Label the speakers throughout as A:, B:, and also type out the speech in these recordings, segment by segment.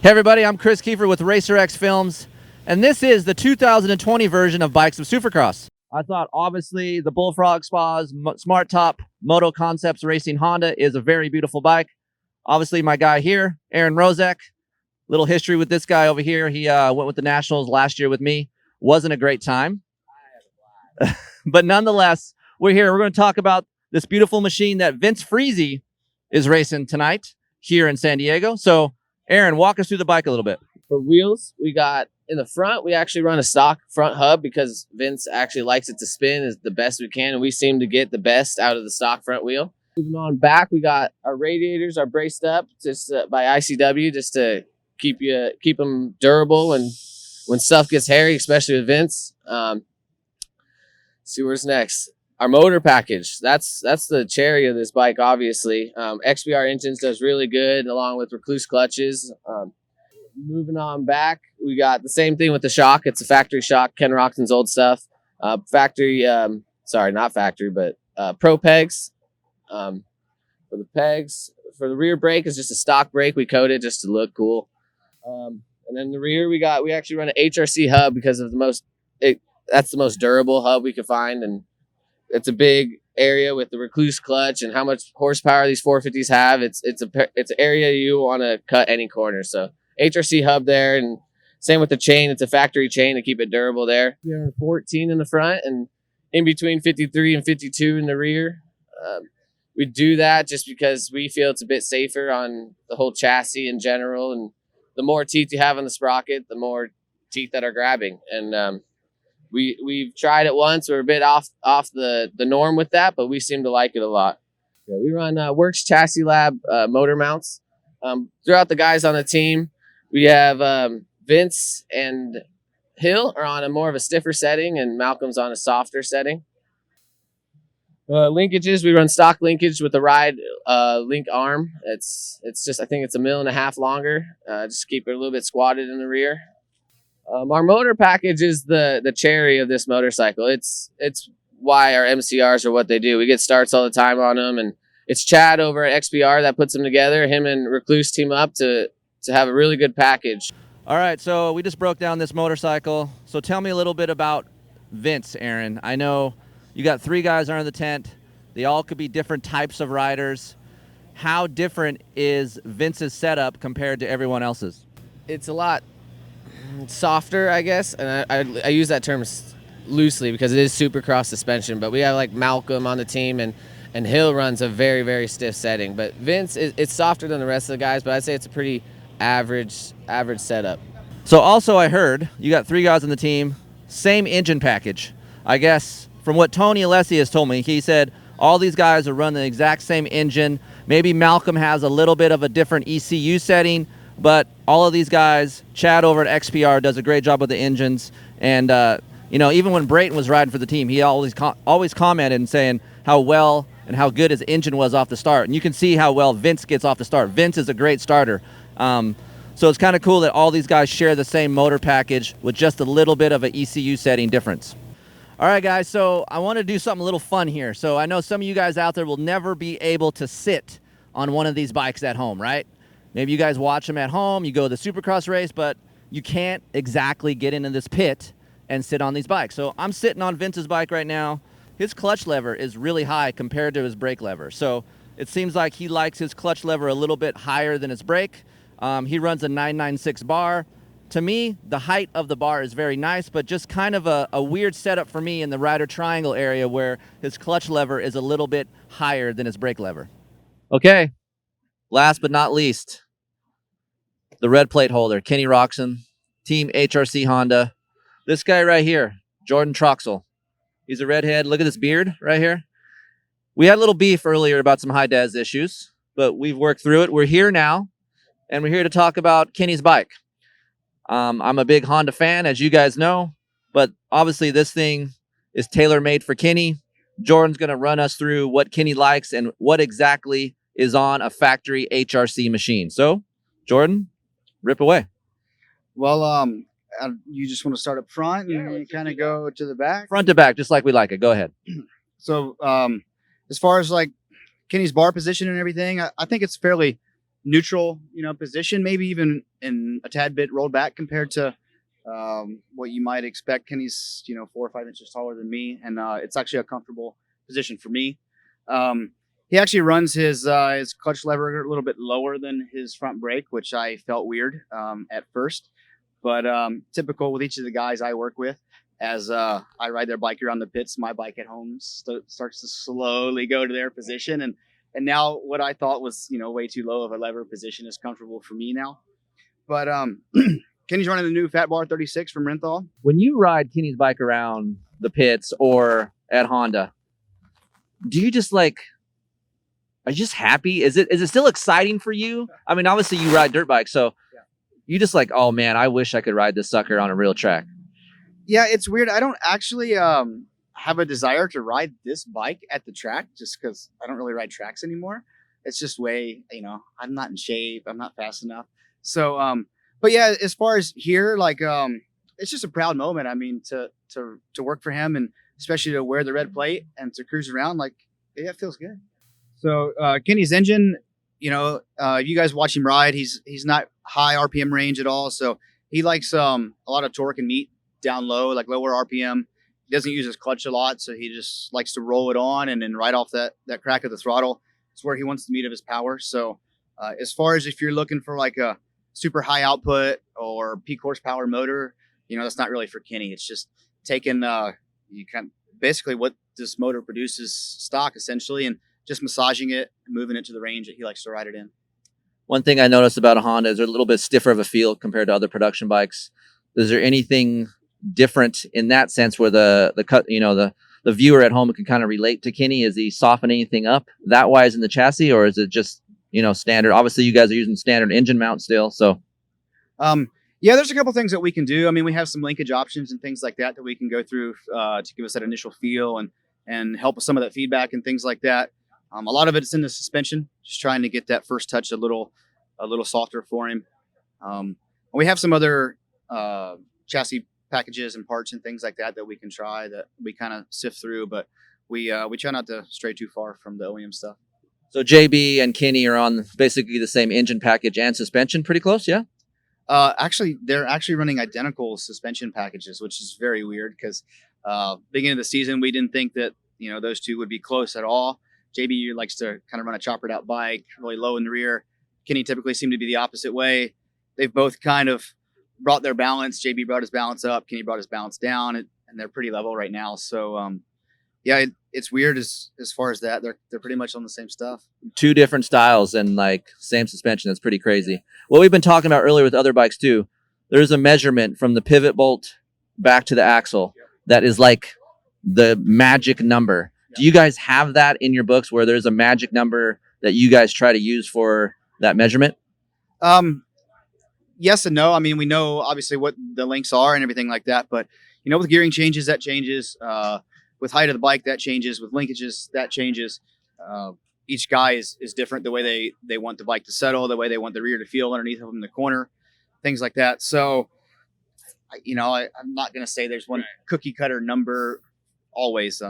A: Hey everybody, I'm Kris Keefer with Racer X Films, and this is the 2020 version of Bikes of Supercross. I thought obviously the Bullfrog Spas SmarTop Motoconcepts Racing Honda is a very beautiful bike. Obviously my guy here, Aaron Mrozek, little history with this guy over here. He went with the Nationals last year with me. Wasn't a great time. But nonetheless, we're here. We're going to talk about this beautiful machine that Vince Friese is racing tonight here in San Diego. So Aaron, walk us through the bike a little bit.
B: For wheels, we got in the front, we actually run a stock front hub because Vince actually likes it to spin as the best we can, and we seem to get the best out of the stock front wheel. Moving on back, we got our radiators are braced up just by ICW just to keep them durable, and when stuff gets hairy, especially with Vince. See where's next. Our motor package, that's the cherry of this bike, obviously. XBR engines does really good, along with recluse clutches. Moving on back, we got the same thing with the shock. It's a factory shock, Ken Roczen's old stuff. Pro pegs. For the pegs, for the rear brake is just a stock brake. We coat it just to look cool. And then the rear, we actually run an HRC hub because of that's the most durable hub we could find, and it's a big area with the recluse clutch and how much horsepower these 450s have. It's an area you want to cut any corner. So HRC hub there, and same with the chain. It's a factory chain to keep it durable there. We have 14 in the front and in between 53 and 52 in the rear. We do that just because we feel it's a bit safer on the whole chassis in general. And the more teeth you have on the sprocket, the more teeth that are grabbing. And we've tried it once. We're a bit off the norm with that, but we seem to like it a lot. Yeah, we run Works Chassis Lab motor mounts. Throughout the guys on the team, we have Vince and Hill are on a more of a stiffer setting, and Malcolm's on a softer setting. Linkages, we run stock linkage with the ride link arm. It's just, I think it's 1.5 mil longer. Just keep it a little bit squatted in the rear. Our motor package is the cherry of this motorcycle. It's why our MCRs are what they do. We get starts all the time on them, and it's Chad over at XBR that puts them together. Him and Recluse team up to have a really good package.
A: All right, so we just broke down this motorcycle. So tell me a little bit about Vince, Aaron. I know you got 3 guys under the tent. They all could be different types of riders. How different is Vince's setup compared to everyone else's?
B: It's a lot softer, I guess, and I use that term loosely because it is Supercross suspension, but we have like Malcolm on the team, and Hill runs a very, very stiff setting. But Vince, it's softer than the rest of the guys, but I'd say it's a pretty average setup.
A: So also I heard you got 3 guys on the team, same engine package. I guess from what Tony Alessi has told me, he said all these guys are running the exact same engine. Maybe Malcolm has a little bit of a different ECU setting, but all of these guys, Chad over at XPR does a great job with the engines. And, even when Brayton was riding for the team, he always commented and saying how well and how good his engine was off the start. And you can see how well Vince gets off the start. Vince is a great starter. So it's kind of cool that all these guys share the same motor package with just a little bit of an ECU setting difference. All right, guys, so I want to do something a little fun here. So I know some of you guys out there will never be able to sit on one of these bikes at home, right? Maybe you guys watch them at home, you go to the Supercross race, but you can't exactly get into this pit and sit on these bikes. So I'm sitting on Vince's bike right now. His clutch lever is really high compared to his brake lever. So it seems like he likes his clutch lever a little bit higher than his brake. He runs a 996 bar. To me, the height of the bar is very nice, but just kind of a weird setup for me in the rider triangle area where his clutch lever is a little bit higher than his brake lever. Okay, last but not least, the red plate holder, Kenny Roczen, Team HRC Honda. This guy right here, Jordan Troxell. He's a redhead. Look at this beard right here. We had a little beef earlier about some high des issues, but we've worked through it. We're here now, and we're here to talk about Kenny's bike. I'm a big Honda fan, as you guys know, but obviously this thing is tailor-made for Kenny. Jordan's going to run us through what Kenny likes and what exactly is on a factory HRC machine. So, Jordan, rip away.
C: Well, you just want to start up front and kind of go to the back?
A: Front to back, just like we like it. Go ahead.
C: So, as far as like Kenny's bar position and everything, I think it's fairly neutral, position, maybe even in a tad bit rolled back compared to what you might expect. Kenny's 4 or 5 inches taller than me, and it's actually a comfortable position for me. He actually runs his clutch lever a little bit lower than his front brake, which I felt weird at first, but typical with each of the guys I work with. As I ride their bike around the pits, my bike at home starts to slowly go to their position, and now what I thought was way too low of a lever position is comfortable for me now. But Kenny's running the new Fat Bar 36 from Renthal.
A: When you ride Kenny's bike around the pits or at Honda, do you just are you just happy? Is it still exciting for you? I mean, obviously you ride dirt bikes, so you just oh man, I wish I could ride this sucker on a real track.
C: Yeah, it's weird. I don't actually have a desire to ride this bike at the track just because I don't really ride tracks anymore. It's just way, I'm not in shape. I'm not fast enough. So, but yeah, as far as here, it's just a proud moment. I mean, to work for him, and especially to wear the red plate and to cruise around, it feels good. So Kenny's engine, if you guys watch him ride, he's not high RPM range at all. So he likes a lot of torque and meat down low, lower RPM. He doesn't use his clutch a lot, so he just likes to roll it on, and then right off that crack of the throttle, it's where he wants the meat of his power. So as far as if you're looking for a super high output or peak horsepower motor, that's not really for Kenny. It's just taking basically what this motor produces stock essentially, and just massaging it and moving it to the range that he likes to ride it in.
A: One thing I noticed about a Honda is they're a little bit stiffer of a feel compared to other production bikes. Is there anything different in that sense where the viewer at home can kind of relate to Kenny? Is he softening anything up that wise in the chassis, or is it just standard? Obviously you guys are using standard engine mount still, so
C: yeah, there's a couple things that we can do. I mean, we have some linkage options and things like that we can go through to give us that initial feel and help with some of that feedback and things like that. A lot of it's in the suspension, just trying to get that first touch a little softer for him. We have some other chassis packages and parts and things like that we can try, that we kind of sift through, but we try not to stray too far from the OEM stuff.
A: So JB and Kenny are on basically the same engine package and suspension, pretty close, yeah?
C: Actually, they're actually running identical suspension packages, which is very weird because beginning of the season, we didn't think that those two would be close at all. JB likes to kind of run a choppered out bike, really low in the rear. Kenny typically seemed to be the opposite way. They've both kind of brought their balance. JB brought his balance up, Kenny brought his balance down, and they're pretty level right now. So yeah, it's weird as far as that. They're pretty much on the same stuff.
A: Two different styles and same suspension. That's pretty crazy. What we've been talking about earlier with other bikes too, there's a measurement from the pivot bolt back to the axle that is the magic number. Do you guys have that in your books where there's a magic number that you guys try to use for that measurement?
C: Yes and no. I mean, we know obviously what the links are and everything like that, but with gearing changes, that changes. With height of the bike, that changes. With linkages, that changes. Each guy is different, the way they want the bike to settle, the way they want the rear to feel underneath them in the corner, things like that. So, I'm not going to say there's one cookie cutter number always.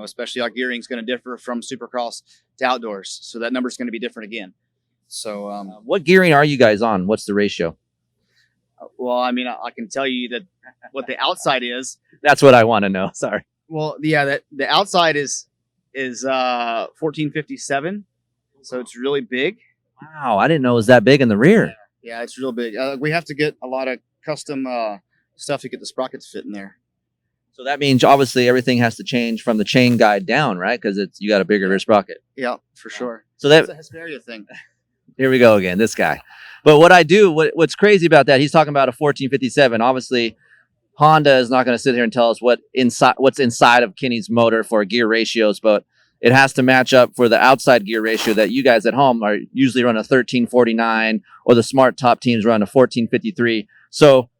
C: Especially our gearing is going to differ from Supercross to outdoors, so that number is going to be different again. So,
A: what gearing are you guys on? What's the ratio?
C: Well, I mean, I can tell you that what the outside is.
A: That's what I want to know. Sorry.
C: Well, yeah, that the outside is 1457, so it's really big.
A: Wow, I didn't know it was that big in the rear.
C: Yeah, it's real big. We have to get a lot of custom stuff to get the sprockets fit in there.
A: So that means obviously everything has to change from the chain guide down, right? Because you got a bigger rear sprocket.
C: Yeah, for sure.
A: So that's
C: a hysteria thing.
A: Here we go again, this guy. But what's crazy about that, he's talking about a 1457. Obviously, Honda is not going to sit here and tell us what's inside of Kenny's motor for gear ratios, but it has to match up for the outside gear ratio that you guys at home are usually run a 1349, or the SmarTop teams run a 1453. So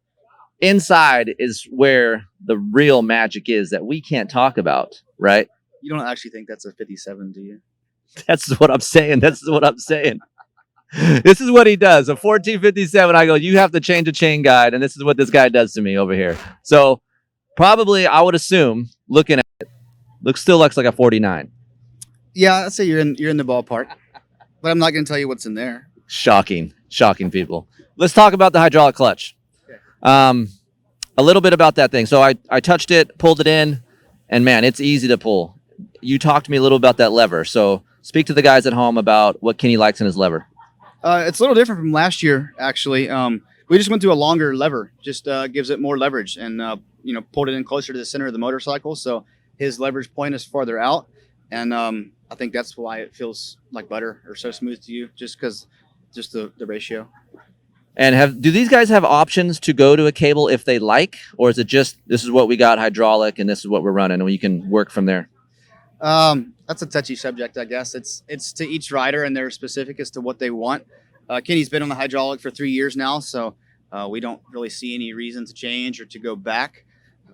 A: inside is where the real magic is that we can't talk about, right?
C: You don't actually think that's a 57, do you?
A: That's what I'm saying. This is what he does. A 1457. I go, you have to change a chain guide, and this is what this guy does to me over here. So probably, I would assume, looking at it, still looks like a 49.
C: Yeah, I'd say you're in the ballpark, but I'm not going to tell you what's in there.
A: Shocking people. Let's talk about the hydraulic clutch. A little bit about that thing. So I touched it, pulled it in, and man, it's easy to pull. You talked to me a little about that lever. So speak to the guys at home about what Kenny likes in his lever.
C: It's a little different from last year, actually. We just went to a longer lever, just gives it more leverage, and pulled it in closer to the center of the motorcycle, so his leverage point is farther out, and I think that's why it feels like butter or so smooth to you, just because the ratio.
A: And do these guys have options to go to a cable if they like, or is it just this is what we got hydraulic and this is what we're running and you can work from there?
C: That's a touchy subject, I guess. It's to each rider and they're specific as to what they want. Kenny's been on the hydraulic for 3 years now, so we don't really see any reason to change or to go back.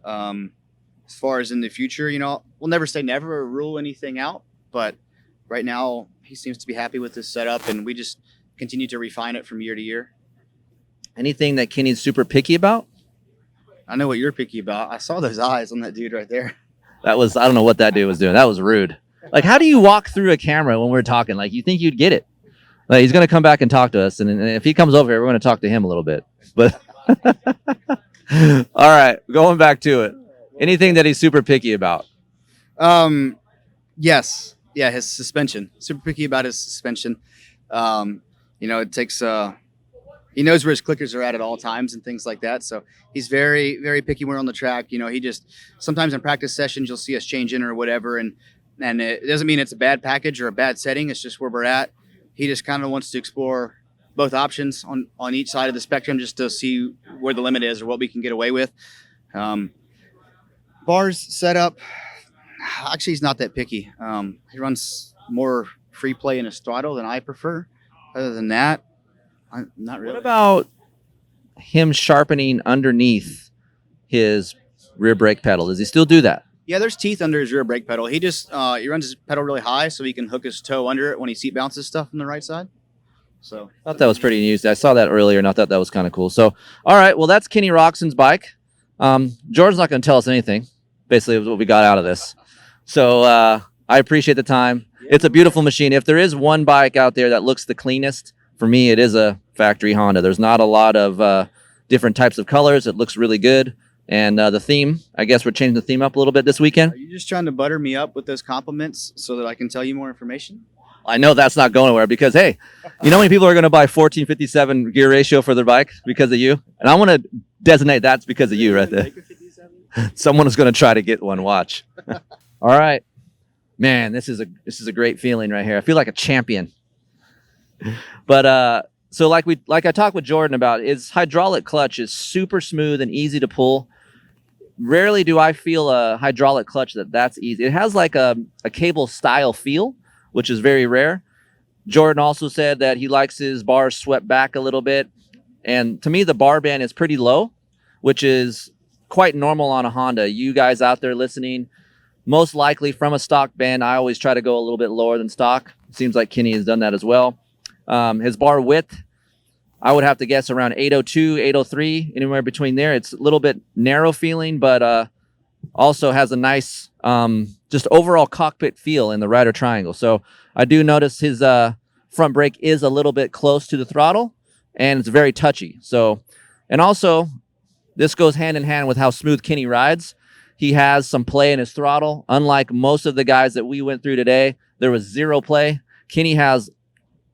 C: As far as in the future, we'll never say never or rule anything out, but right now he seems to be happy with this setup, and we just continue to refine it from year to year.
A: Anything that Kenny's super picky about?
C: I know what you're picky about. I saw those eyes on that dude right there.
A: I don't know what that dude was doing. That was rude. Like, how do you walk through a camera when we're talking? Like, you think you'd get it. Like, he's going to come back and talk to us. And if he comes over here, we're going to talk to him a little bit. But all right, going back to it. Anything that he's super picky about?
C: Yes. Yeah, his suspension. Super picky about his suspension. It takes he knows where his clickers are at all times and things like that. So he's very, very picky when we're on the track. He just sometimes in practice sessions you'll see us change in or whatever, and it doesn't mean it's a bad package or a bad setting. It's just where we're at. He just kind of wants to explore both options on each side of the spectrum just to see where the limit is or what we can get away with. Bars setup, actually he's not that picky. He runs more free play in his throttle than I prefer. Other than that, not really.
A: What about him sharpening underneath his rear brake pedal? Does he still do that?
C: Yeah, there's teeth under his rear brake pedal. He just he runs his pedal really high so he can hook his toe under it when he seat bounces stuff on the right side. So
A: I thought that was pretty neat. I saw that earlier and I thought that was kind of cool. So, all right, well, that's Kenny Roczen's bike. Jordan's not going to tell us anything. Basically, it was what we got out of this. So I appreciate the time. It's a beautiful machine. If there is one bike out there that looks the cleanest, for me, it is a factory Honda. There's not a lot of different types of colors. It looks really good. And the theme, I guess we're changing the theme up a little bit this weekend.
C: Are you just trying to butter me up with those compliments so that I can tell you more information?
A: I know that's not going anywhere because, hey, you know how many people are going to buy 1457 gear ratio for their bike because of you? And I want to designate that's because of you right there. Someone is going to try to get one. Watch. All right. Man, this is a great feeling right here. I feel like a champion. But so like I talked with Jordan about, his hydraulic clutch is super smooth and easy to pull. Rarely do I feel a hydraulic clutch that's easy. It has like a cable style feel, which is very rare. Jordan also said that he likes his bars swept back a little bit. And to me, the bar band is pretty low, which is quite normal on a Honda. You guys out there listening, most likely from a stock band, I always try to go a little bit lower than stock. It seems like Kenny has done that as well. His bar width, I would have to guess around 802, 803, anywhere between there. It's a little bit narrow feeling, but also has a nice just overall cockpit feel in the rider triangle. So I do notice his front brake is a little bit close to the throttle, and it's very touchy. So, and also this goes hand in hand with how smooth Kenny rides. He has some play in his throttle. Unlike most of the guys that we went through today, there was zero play. Kenny has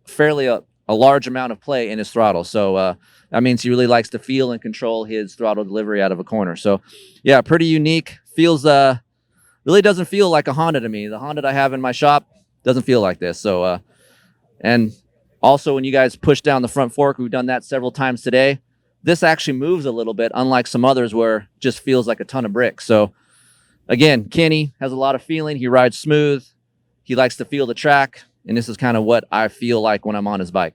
A: fairly a large amount of play in his throttle. So that means he really likes to feel and control his throttle delivery out of a corner. So yeah, pretty unique. Feels really doesn't feel like a Honda to me. The Honda that I have in my shop doesn't feel like this. So and also when you guys push down the front fork, we've done that several times today. This actually moves a little bit, unlike some others where it just feels like a ton of bricks. So again, Kenny has a lot of feeling. He rides smooth. He likes to feel the track. And this is kind of what I feel like when I'm on his bike.